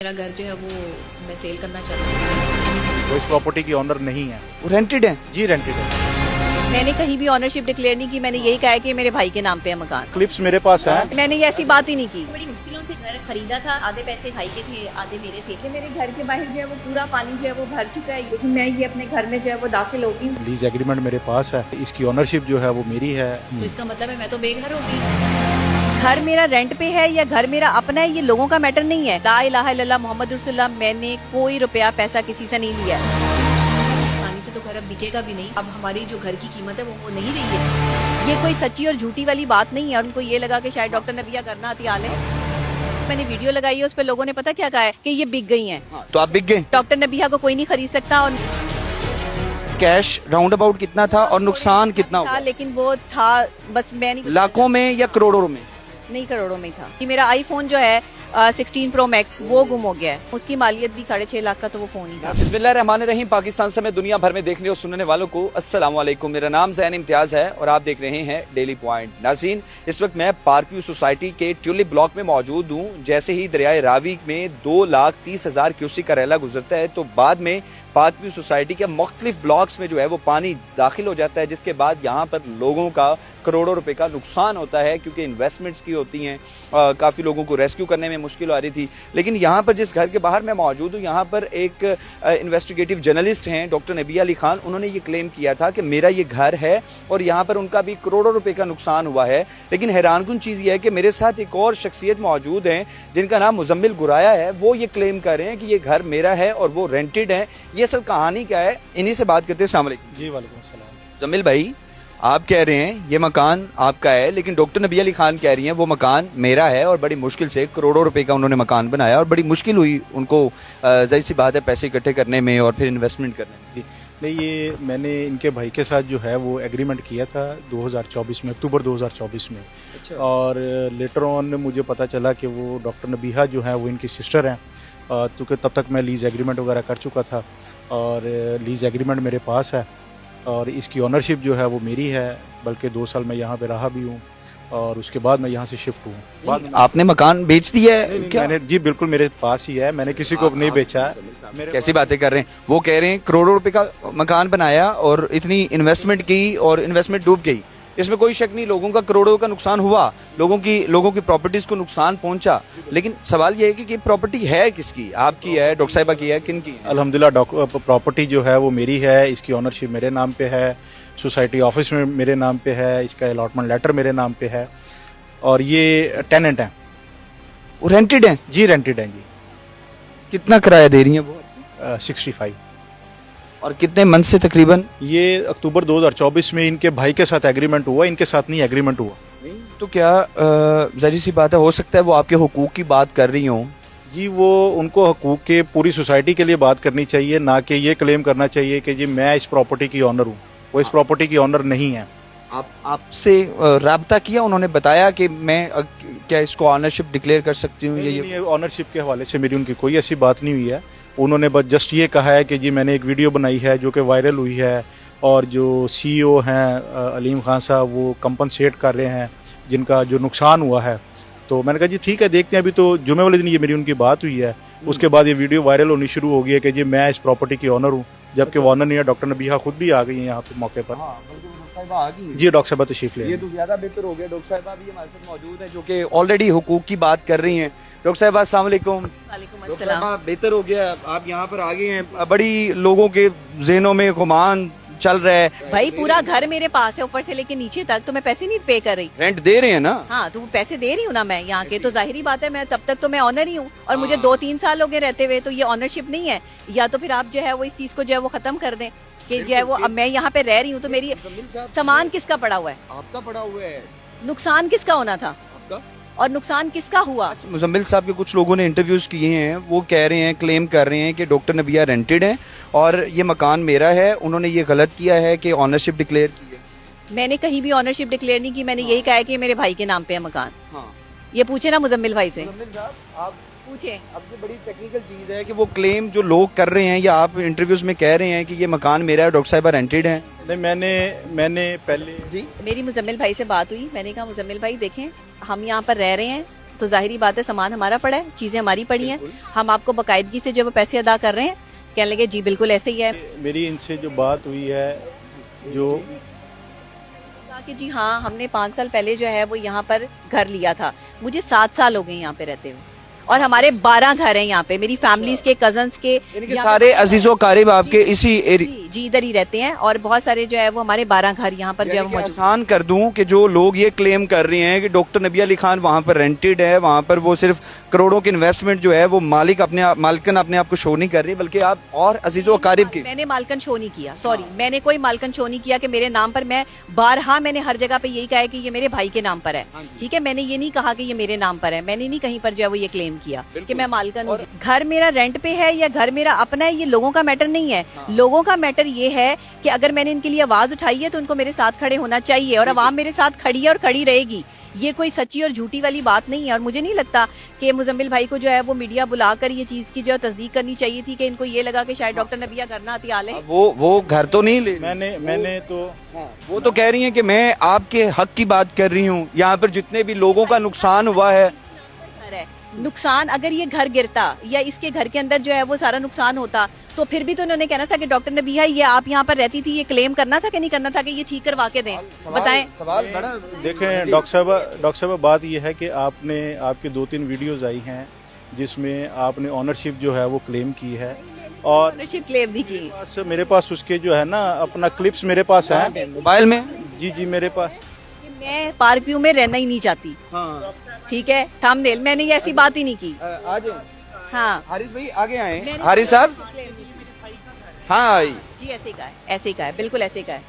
मेरा घर जो है वो मैं सेल करना चाहती हूँ। वो इस प्रॉपर्टी की ऑनर नहीं है। वो रेंटेड है? जी रेंटेड है। मैंने कहीं भी ऑनरशिप डिक्लेयर नहीं की। मैंने यही कहा है कि मेरे भाई के नाम पे है मकान। क्लिप्स मेरे पास है। मैंने ये ऐसी बात ही नहीं की। बड़ी मुश्किलों से घर खरीदा था। आधे पैसे भाई के थे, आधे मेरे थे। कि मेरे घर के बाहर जो है वो पूरा पानी जो है वो भर चुका है, लेकिन मैं ये अपने घर में जो है वो दाखिल होगी। लीज एग्रीमेंट मेरे पास है, इसकी ऑनरशिप जो है वो मेरी है। तो इसका मतलब है मैं तो बेघर होगी। घर मेरा रेंट पे है या घर मेरा अपना है, ये लोगों का मैटर नहीं है। ला इलाहा इल्लल्लाह मोहम्मद रसूलुल्लाह, मैंने कोई रुपया पैसा किसी से नहीं लिया। आसानी से तो घर अब बिकेगा भी नहीं। अब हमारी जो घर की कीमत है वो नहीं रही है। ये कोई सच्ची और झूठी वाली बात नहीं है। उनको ये लगा कि शायद डॉक्टर नबिया करना आती हाल है। मैंने वीडियो लगाई है, उस पर लोगों ने पता क्या कहा है कि ये बिक गई हैं। तो आप बिक गए? डॉक्टर नबिया को कोई नहीं खरीद सकता। और कैश राउंड अबाउट कितना था और नुकसान कितना था, हुआ? लेकिन वो था बस मैं नहीं, लाखों में या करोड़ों में? नहीं करोड़ों में था। कि मेरा आईफोन जो है 16 प्रो मैक्स वो गुम हो गया है। उसकी मालियत भी 6.5 लाख का तो वो फोन ही था। बिस्मिल्लाहिर्रहमानिर्रहीम। पाकिस्तान समेत दुनिया भर में देखने और सुनने वालों को अस्सलाम वालेकुम। मेरा नाम ज़ैन इम्तियाज है और आप देख रहे हैं डेली पॉइंट। नाज़रीन, इस वक्त मैं पार्क व्यू सोसाइटी के ट्यूलिप ब्लॉक में मौजूद हूँ। जैसे ही दरियाए रावी में 2,30,000 क्यूसेक का रैला गुजरता है तो बाद में पार्क व्यू सोसाइटी के मुख्तलिफ ब्लॉक्स में जो है वो पानी दाखिल हो जाता है, जिसके बाद यहाँ पर लोगों का करोड़ों रुपए का नुकसान होता है क्योंकि इन्वेस्टमेंट्स की होती हैं। काफ़ी लोगों को रेस्क्यू करने में मुश्किल आ रही थी। लेकिन यहाँ पर जिस घर के बाहर मैं मौजूद हूँ, यहाँ पर एक इन्वेस्टिगेटिव जर्नलिस्ट हैं डॉक्टर नबिया अली खान। उन्होंने ये क्लेम किया था कि मेरा ये घर है और यहाँ पर उनका भी करोड़ों रुपए का नुकसान हुआ है। लेकिन हैरानकुन चीज़ ये है कि मेरे साथ एक और शख्सियत मौजूद हैं जिनका नाम मुजम्मिल गुराया है। वो ये क्लेम कर रहे हैं कि ये घर मेरा है और वो रेंटेड है। ये असल कहानी क्या है, इन्हीं से बात करते हैं। अस्सलाम वालेकुम। जी वालेकुम सलाम। मुजम्मिल भाई, आप कह रहे हैं ये मकान आपका है, लेकिन डॉक्टर नबिया अली खान कह रही हैं वो मकान मेरा है और बड़ी मुश्किल से करोड़ों रुपए का उन्होंने मकान बनाया और बड़ी मुश्किल हुई उनको, जाहिर सी बात है, पैसे इकट्ठे करने में और फिर इन्वेस्टमेंट करने में। जी नहीं, ये मैंने इनके भाई के साथ जो है वो एग्रीमेंट किया था 2024 में, अक्टूबर 2024 में। अच्छा। और लेटर ऑन मुझे पता चला कि वो डॉक्टर नबिया जो है वो इनकी सिस्टर हैं। क्योंकि तब तक मैं लीज एग्रीमेंट वगैरह कर चुका था और लीज एग्रीमेंट मेरे पास है और इसकी ऑनरशिप जो है वो मेरी है। बल्कि 2 साल मैं यहाँ पे रहा भी हूँ और उसके बाद मैं यहाँ से शिफ्ट हूँ। बाद में आपने मकान बेच दिया है क्या? मैंने, जी बिल्कुल मेरे पास ही है, मैंने किसी को नहीं बेचा। कैसी बातें कर रहे हैं? वो कह रहे हैं करोड़ों रुपए का मकान बनाया और इतनी इन्वेस्टमेंट की और इन्वेस्टमेंट डूब गई। इसमें कोई शक नहीं, लोगों का करोड़ों का नुकसान हुआ, लोगों की प्रॉपर्टीज को नुकसान पहुंचा। लेकिन सवाल यह है कि प्रॉपर्टी है किसकी? आपकी है, डॉक्टर साहिबा की है, किन की? अल्हम्दुलिल्लाह प्रॉपर्टी जो है वो मेरी है। इसकी ऑनरशिप मेरे नाम पे है, सोसाइटी ऑफिस में मेरे नाम पे है, इसका अलॉटमेंट लेटर मेरे नाम पे है और ये टेनेंट है। वो रेंटेड है? जी रेंटेड है जी। कितना किराया दे रही है वो? 65। और कितने मंथ से तकरीबन? ये अक्टूबर 2024 में इनके भाई के साथ एग्रीमेंट हुआ, इनके साथ नहीं एग्रीमेंट हुआ। तो क्या जाहिर सी बात है, हो सकता है वो आपके हुकूक की बात कर रही हो? जी, वो उनको हकूक के पूरी सोसाइटी के लिए बात करनी चाहिए, ना कि ये क्लेम करना चाहिए कि जी मैं इस प्रॉपर्टी की ऑनर हूँ। वो इस प्रॉपर्टी की ऑनर नहीं है। आपसे राब्ता किया? उन्होंने बताया कि मैं क्या इसको ऑनरशिप डिक्लेयर कर सकती हूँ? ये ऑनरशिप के हवाले से मेरी उनकी कोई ऐसी बात नहीं हुई है। उन्होंने बस जस्ट ये कहा है कि जी मैंने एक वीडियो बनाई है जो कि वायरल हुई है और जो CEO हैं अलीम खान साहब, वो कंपनसेट कर रहे हैं जिनका जो नुकसान हुआ है। तो मैंने कहा जी ठीक है, देखते हैं। अभी तो जुमे वाले दिन ये मेरी उनकी बात हुई है, उसके बाद ये वीडियो वायरल होनी शुरू हो गई है कि जी मैं इस प्रॉपर्टी की ऑनर हूँ, जबकि वो ऑनर नहीं है। डॉक्टर नबिया खुद भी आ गई है यहाँ पे मौके पर। जी डॉक्टर साहब तशरीफ ले। ये तो ज्यादा बेहतर हो गया। डॉक्टर साहब भी हमारे साथ मौजूद है जो कि ऑलरेडी हुकूक की बात कर रही हैं। डॉक्टर साहब अस्सलाम वालेकुम। वालेकुम अस्सलाम। बेहतर हो गया, आप यहाँ पर आ गए हैं। बड़ी लोगों के ज़हनों में गुमान चल रहा है। भाई पूरा घर मेरे पास है ऊपर से लेके नीचे तक, तो मैं पैसे नहीं पे कर रही। रेंट दे रहे हैं ना? हाँ, तो पैसे दे रही हूँ ना मैं यहाँ के, तो जाहिर बात है मैं तब तक तो मैं ऑनर ही हूँ और मुझे 2-3 साल हो गए रहते हुए, तो ये ऑनरशिप नहीं है। या तो फिर आप जो है वो इस चीज को जो है वो खत्म कर दें कि जो है वो अब मैं यहाँ पे रह रही हूँ तो मेरी सामान किसका पड़ा हुआ है? आपका पड़ा हुआ है। नुकसान किसका होना था आपका? और नुकसान किसका हुआ? मुजम्मिल साहब के कुछ लोगों ने इंटरव्यूज किए हैं, वो कह रहे हैं, क्लेम कर रहे हैं कि डॉक्टर नबिया रेंटेड है और ये मकान मेरा है। उन्होंने ये गलत किया है कि ऑनरशिप डिक्लेयर की है। मैंने कहीं भी ऑनरशिप डिक्लेयर नहीं की। मैंने यही कहा है कि मेरे भाई के नाम पे है मकान। हाँ। ये पूछे ना मुजम्मिल भाई से, मुजम्मिल साहब आप पूछे। अब ये बड़ी टेक्निकल चीज है कि वो क्लेम जो लोग कर रहे हैं या आप इंटरव्यूज में कह रहे हैं कि ये मकान मेरा है, डॉक्टर साहिबा रेंटेड है। नहीं, मैंने पहले जी मेरी मुजम्मिल भाई से बात हुई। मैंने कहा मुजम्मिल भाई देखें, हम यहाँ पर रह रहे हैं, तो जाहिर बात है सामान हमारा पड़ा है, चीजें हमारी पड़ी हैं, हम आपको बाकायदगी से जो वो पैसे अदा कर रहे हैं। कहने लगे जी बिल्कुल ऐसे ही है। मेरी इनसे जो बात हुई है, जो कहा कि जी हाँ हमने 5 साल पहले जो है वो यहाँ पर घर लिया था, मुझे 7 साल हो गए यहाँ पे रहते हुए, और हमारे 12 घर हैं यहाँ पे, मेरी फैमिलीज के, कजन्स के, यानी कि सारे अजीजो कारिब आपके इसी एरिया जी इधर ही रहते हैं, और बहुत सारे जो है वो हमारे 12 घर यहाँ पर जो है वो मौजूद। आसान कर दूं कि जो लोग ये क्लेम कर रहे हैं कि डॉक्टर नबी अली खान वहां पर रेंटेड है, वहां पर वो सिर्फ करोड़ों की इन्वेस्टमेंट जो है वो मालिकन अपने आप को शो नहीं कर रही, बल्कि आप और अजीजो कारिब की। मैंने मालकन शो नहीं किया, सॉरी, मैंने कोई मालकन शो नहीं किया कि मेरे नाम पर, मैं बारहा मैंने हर जगह पे यही कहा है कि ये मेरे भाई के नाम पर है, ठीक है, मैंने ये नहीं कहा कि ये मेरे नाम पर है, मैंने नहीं कहीं पर जो है वो ये क्लेम किया कि मैं मालकन हूं। घर मेरा रेंट पे है या घर मेरा अपना है, ये लोगों का मैटर नहीं है। लोगों का मैटर ये है कि अगर मैंने इनके लिए आवाज उठाई है तो उनको मेरे साथ खड़े होना चाहिए, और अवाम मेरे साथ खड़ी है और खड़ी रहेगी। ये कोई सच्ची और झूठी वाली बात नहीं है, और मुझे नहीं लगता कि मुजम्मिल भाई को जो है वो मीडिया बुलाकर ये चीज की जो है तस्दीक करनी चाहिए थी कि इनको ये लगा कि शायद डॉक्टर नबिया घर ना आती आले। वो घर तो नहीं ले, मैंने तो वो तो कह रही हैं कि मैं आपके हक की बात कर रही हूँ, यहाँ पर जितने भी लोगों का नुकसान हुआ है। नुकसान अगर ये घर गिरता या इसके घर के अंदर जो है वो सारा नुकसान होता तो फिर भी तो उन्होंने कहना था कि डॉक्टर नबिया ये आप यहाँ पर रहती थी, ये क्लेम करना था कि नहीं करना था कि ये ठीक करवा के दें, बताएं। सवाल बड़ा देखें डॉक्टर साहब बात ये है कि आपकी 2-3 वीडियोस आई हैं जिसमें आपने ऑनरशिप जो है वो क्लेम की है, और ऑनरशिप क्लेम भी की। मेरे पास उसके जो है ना अपना क्लिप्स मेरे पास है मोबाइल में। जी मेरे पास। मैं पार्क व्यू में रहना ही नहीं चाहती, हाँ ठीक है, थंबनेल मैंने ये ऐसी बात ही नहीं की। आज हाँ हारिस भाई आगे आए। हारिस साहब, हाँ जी ऐसे ही कहा है, ऐसे ही कहा है, बिल्कुल ऐसे ही कहा है,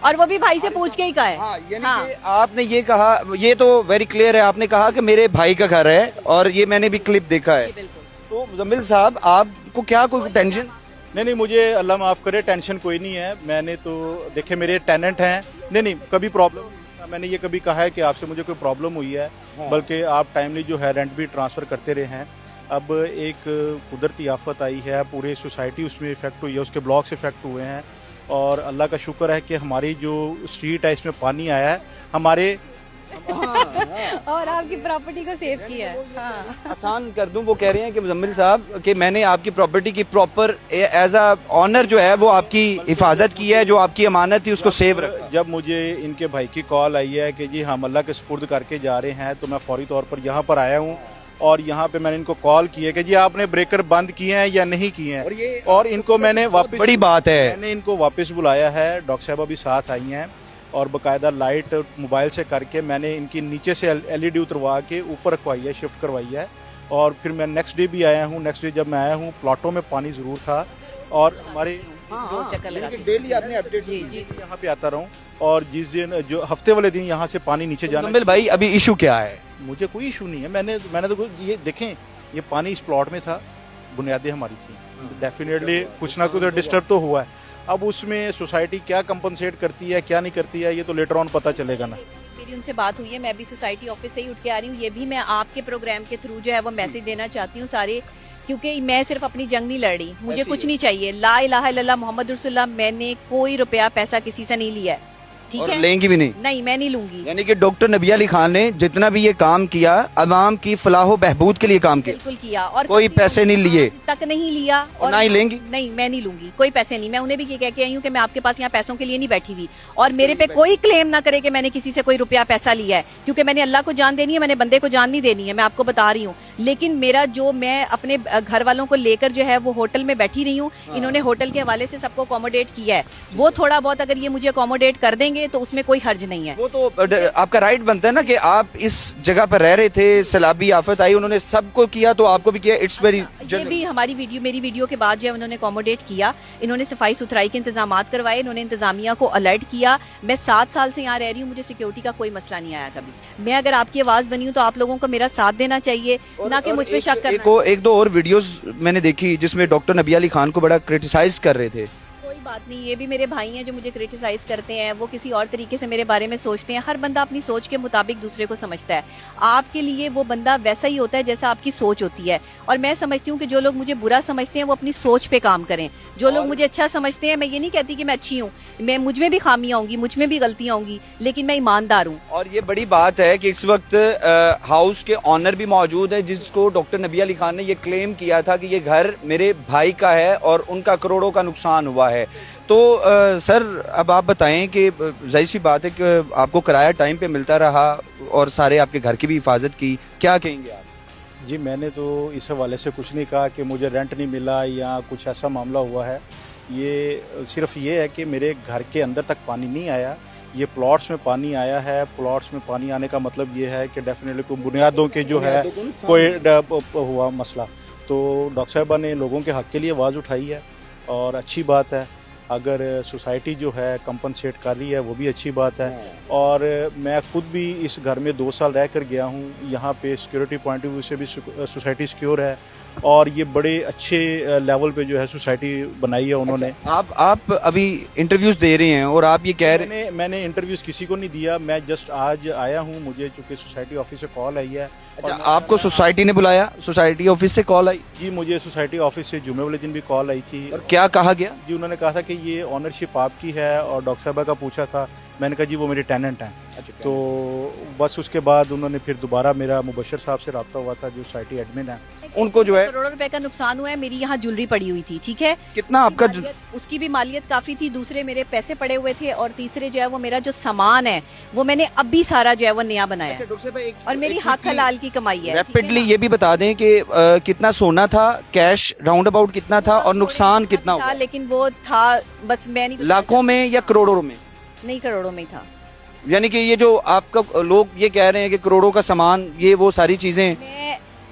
और वो भी भाई से पूछ के ही कहा है। हाँ, यानी कि आपने ये कहा, ये तो वेरी क्लियर है, आपने कहा कि मेरे भाई का घर है, और ये मैंने भी क्लिप देखा है। तो मुजम्मिल साहब आपको क्या कोई टेंशन? नहीं, मुझे अल्लाह माफ करे, टेंशन कोई नहीं है। मैंने तो देखे मेरे टेनेंट हैं, नहीं कभी प्रॉब्लम, मैंने ये कभी कहा है कि आपसे मुझे कोई प्रॉब्लम हुई है, बल्कि आप टाइमली जो है रेंट भी ट्रांसफर करते रहे हैं। अब एक कुदरती आफत आई है, पूरे सोसाइटी उसमें इफेक्ट हुई है, उसके ब्लॉक्स इफेक्ट हुए हैं, और अल्लाह का शुक्र है कि हमारी जो स्ट्रीट है इसमें पानी आया है हमारे और आपकी प्रॉपर्टी को सेव किया है। हाँ। आसान कर दूं, वो कह रहे हैं कि मुजम्मिल साहब कि मैंने आपकी प्रॉपर्टी की प्रॉपर एज अ ऑनर जो है वो आपकी हिफाजत की है, जो आपकी अमानत थी उसको सेव रखा। जब मुझे इनके भाई की कॉल आई है कि जी हम अल्लाह के सुपुर्द करके जा रहे हैं, तो मैं फौरी तौर पर यहाँ पर आया हूँ, और यहाँ पे मैंने इनको कॉल की है कि जी आपने ब्रेकर बंद किए हैं या नहीं किए हैं, और इनको मैंने वापस, बड़ी बात है, मैंने इनको वापस बुलाया है। डॉक्टर साहब अभी साथ आई हैं, और बकायदा लाइट मोबाइल से करके मैंने इनकी नीचे से एलईडी उतरवा के ऊपर रखवाई है, शिफ्ट करवाई है। और फिर मैं नेक्स्ट डे भी आया हूँ। नेक्स्ट डे जब मैं आया हूँ प्लॉटों में पानी ज़रूर था, और हमारे डेली आपने अपडेट जी यहाँ पे आता रहूँ, और जिस दिन जो हफ्ते वाले दिन यहाँ से पानी नीचे जाना। भाई अभी इशू क्या है? मुझे कोई इशू नहीं है, मैंने तो ये देखें, ये पानी इस प्लॉट में था, बुनियादें हमारी थी, डेफिनेटली कुछ ना कुछ डिस्टर्ब तो हुआ है। अब उसमें सोसाइटी क्या कंपनसेट करती है क्या नहीं करती है, ये तो लेटर ऑन पता चलेगा ना। मेरी उनसे बात हुई है, मैं भी सोसाइटी ऑफिस से ही उठ के आ रही हूँ। ये भी मैं आपके प्रोग्राम के थ्रू जो है वो मैसेज देना चाहती हूँ सारे, क्योंकि मैं सिर्फ अपनी जंग नहीं लड़ रही, मुझे कुछ नहीं चाहिए। ला इलाहा इल्लल्लाह मोहम्मद रसूलुल्लाह, मैंने कोई रुपया पैसा किसी से नहीं लिया है, ठीक है, लेंगी भी नहीं? नहीं मैं नहीं लूंगी। यानी कि डॉक्टर नबी अली खान ने जितना भी ये काम किया, अवाम की फलाह बहबूद के लिए काम किया, बिल्कुल किया, और कोई पैसे नहीं लिए तक नहीं लिया, और ना ही लेंगी। नहीं मैं नहीं लूंगी कोई पैसे नहीं। मैं उन्हें भी ये कह के आई हूँ कि मैं आपके पास यहाँ पैसों के लिए नहीं बैठी हुई, और मेरे पे कोई क्लेम ना करे कि मैंने किसी से कोई रुपया पैसा लिया है, क्योंकि मैंने अल्लाह को जान देनी है, मैंने बंदे को जान नहीं देनी है, मैं आपको बता रही हूँ। लेकिन मेरा जो, मैं अपने घर वालों को लेकर जो है वो होटल में बैठी रही हूँ, इन्होंने होटल के हवाले से सबको अकोमोडेट किया है, वो थोड़ा बहुत अगर ये मुझे अकोमोडेट कर देंगे तो उसमें कोई हर्ज नहीं है। वो तो आपका राइट बनता है ना कि आप इस जगह पर रह रहे थे, सैलाबी आफत आई, उन्होंने सबको किया तो आपको भी किया। इट्स वेरी, ये भी हमारी वीडियो, मेरी वीडियो के बाद जो है उन्होंने अकोमोडेट किया, इन्होंने सफाई सुथराई के इंतजाम करवाए, इन्होंने इंतजामिया को अलर्ट किया। मैं 7 साल से यहाँ रह रही हूँ, मुझे सिक्योरिटी का कोई मसला नहीं आया कभी। मैं अगर आपकी आवाज बनी हूँ तो आप लोगों को मेरा साथ देना चाहिए, ना कि मुझ पे शक करना। एक दो और वीडियोस मैंने देखी जिसमें डॉक्टर नबी अली खान को बड़ा क्रिटिसाइज कर रहे थे। कोई बात नहीं, ये भी मेरे भाई हैं जो मुझे क्रिटिसाइज करते हैं, वो किसी और तरीके से मेरे बारे में सोचते हैं। हर बंदा अपनी सोच के मुताबिक दूसरे को समझता है। आपके लिए वो बंदा वैसा ही होता है जैसा आपकी सोच होती है। और मैं समझती हूँ कि जो लोग मुझे बुरा समझते हैं वो अपनी सोच पे काम करें। जो लोग मुझे अच्छा समझते हैं, मैं ये नहीं कहती कि मैं अच्छी हूँ, मैं मुझ में भी खामियां होंगी, मुझ में भी गलतियां होंगी, लेकिन मैं ईमानदार हूँ। और ये बड़ी बात है कि इस वक्त हाउस के ऑनर भी मौजूद है, जिसको डॉक्टर नबी अली खान ने ये क्लेम किया था कि ये घर मेरे भाई का है और उनका करोड़ों का नुकसान हुआ है। तो सर, अब आप बताएं कि जाहिर सी बात है कि आपको किराया टाइम पे मिलता रहा और सारे आपके घर की भी हिफाजत की, क्या कहेंगे आप? जी, मैंने तो इस हवाले से कुछ नहीं कहा कि मुझे रेंट नहीं मिला या कुछ ऐसा मामला हुआ है। ये सिर्फ ये है कि मेरे घर के अंदर तक पानी नहीं आया, ये प्लॉट्स में पानी आया है। प्लॉट्स में पानी आने का मतलब ये है कि डेफिनेटली कोई बुनियादों के जो है कोई हुआ मसला। तो डॉक्टर साहबा ने लोगों के हक़ के लिए आवाज़ उठाई है और अच्छी बात है। अगर सोसाइटी जो है कंपनसेट कर रही है वो भी अच्छी बात है। और मैं खुद भी इस घर में 2 साल रह कर गया हूँ। यहाँ पे सिक्योरिटी पॉइंट ऑफ व्यू से भी सोसाइटी सिक्योर है और ये बड़े अच्छे लेवल पे जो है सोसाइटी बनाई है उन्होंने। अच्छा, आप अभी इंटरव्यूज दे रहे हैं और आप ये कह रहे हैं? मैंने इंटरव्यूज किसी को नहीं दिया, मैं जस्ट आज आया हूँ। मुझे चूंकि सोसाइटी ऑफिस से कॉल आई है। अच्छा, आपको सोसाइटी ने बुलाया? सोसाइटी ऑफिस से कॉल आई? जी, मुझे सोसाइटी ऑफिस से जुमे वाले दिन भी कॉल आई थी। और क्या कहा गया? जी, उन्होंने कहा था कि ये ऑनरशिप आपकी है और डॉक्टर साहबा का पूछा था। मैंने कहा जी वो मेरे टेनेंट हैं। अच्छा, तो बस उसके बाद उन्होंने फिर दोबारा मेरा मुबशर साहब से रब्ता हुआ था जो सोसाइटी एडमिन है। उनको जो है करोड़ों रुपए का नुकसान हुआ है। मेरी यहाँ ज्वेलरी पड़ी हुई थी, ठीक है, कितना आपका उसकी भी मालियत काफी थी, दूसरे मेरे पैसे पड़े हुए थे और तीसरे जो है वो मेरा जो सामान है वो मैंने अभी सारा जो है वो नया बनाया है और मेरी हक हलाल की कमाई है। रैपिडली ये भी बता दें कि कितना सोना था, कैश राउंड अबाउट कितना था और नुकसान कितना हुआ? लेकिन वो था बस, मैं नहीं, लाखों में या करोड़ों में? नहीं, करोड़ों में ही था। यानी कि ये जो आपका लोग ये कह रहे हैं कि करोड़ों का सामान, ये वो सारी चीजें।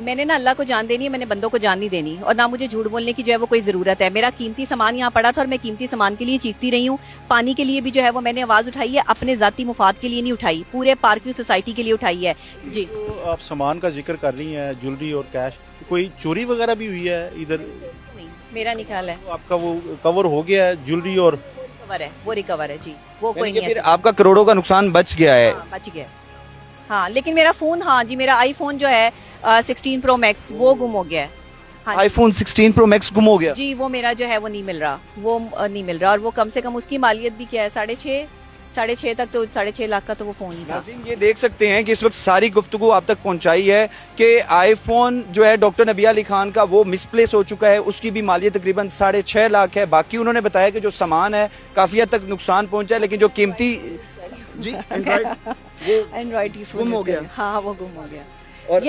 मैंने ना अल्लाह को जान देनी है, मैंने बंदों को जान नहीं देनी और ना मुझे झूठ बोलने की जो है वो कोई जरूरत है। मेरा कीमती सामान यहाँ पड़ा था और मैं कीमती सामान के लिए चीखती रही हूँ। पानी के लिए भी जो है वो मैंने आवाज उठाई है, अपने जाती मुफाद के लिए नहीं उठाई, पूरे पार्क व्यू सोसाइटी के लिए उठाई है। जी, तो आप सामान का जिक्र कर रही हैं, ज्वेलरी और कैश, कोई चोरी वगैरह भी हुई है इधर? नहीं, मेरा नहीं ख्याल है। तो आपका वो कवर हो गया है ज्वेलरी और कवर है, वो रिकवर है जी, वो कोई नहीं है। फिर आपका करोड़ों का नुकसान बच गया है? हाँ, बच गया। हाँ, लेकिन मेरा फोन, हाँ जी, मेरा आईफोन जो है 16 प्रो मैक्स वो गुम हो गया है। हाँ, आईफोन 16 प्रो मैक्स गुम हो गया जी, वो मेरा जो है वो नहीं मिल रहा, वो नहीं मिल रहा। और वो कम से कम उसकी मालियत भी क्या है, 6.5 तक, तो 6.5 लाख का तो वो फोन ही था। नाज़रीन, ये देख सकते हैं कि इस वक्त सारी गुफ्तगू आप तक पहुंचाई है कि आईफोन जो है डॉक्टर नबी अली खान का वो मिसप्लेस हो चुका है, उसकी भी मालियत तकरीबन 6.5 लाख है। बाकी उन्होंने बताया कि जो सामान है काफी हद तक नुकसान पहुंचा है, लेकिन जो कीमती जी एंड्रॉइड की गुम हो गया। हाँ, वो गुम हो गया।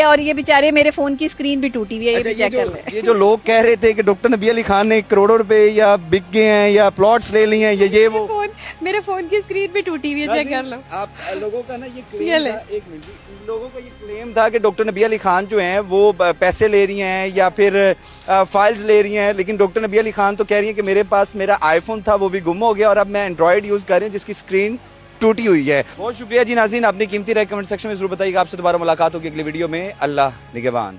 और ये बेचारे मेरे फोन की स्क्रीन भी टूटी हुई है, ये भी चेक कर ले। ये जो लोग कह रहे थे कि डॉक्टर नबी अली खान ने करोड़ों रुपए या बिक गए हैं या प्लॉट्स ले लिए हैं, ये वो मेरे फोन की स्क्रीन भी टूटी हुई है, चेक कर लो। आप लोगों का ना ये क्लेम था, एक मिनट, लोगों का ये क्लेम था कि डॉक्टर नबी अली खान जो हैं वो पैसे ले रही हैं या फिर फाइल्स ले रही हैं, लेकिन डॉक्टर नबी अली खान तो कह रही हैं कि मेरे पास मेरा आईफोन था वो भी गुम हो गया और अब मैं एंड्रॉइड यूज कर रही हूँ जिसकी स्क्रीन टूटी हुई है। बहुत शुक्रिया जी नाज़रीन, अपनी कीमती राय कमेंट सेक्शन में जरूर बताइएगा। आपसे दोबारा मुलाकात होगी अगली वीडियो में। अल्लाह निगहबान।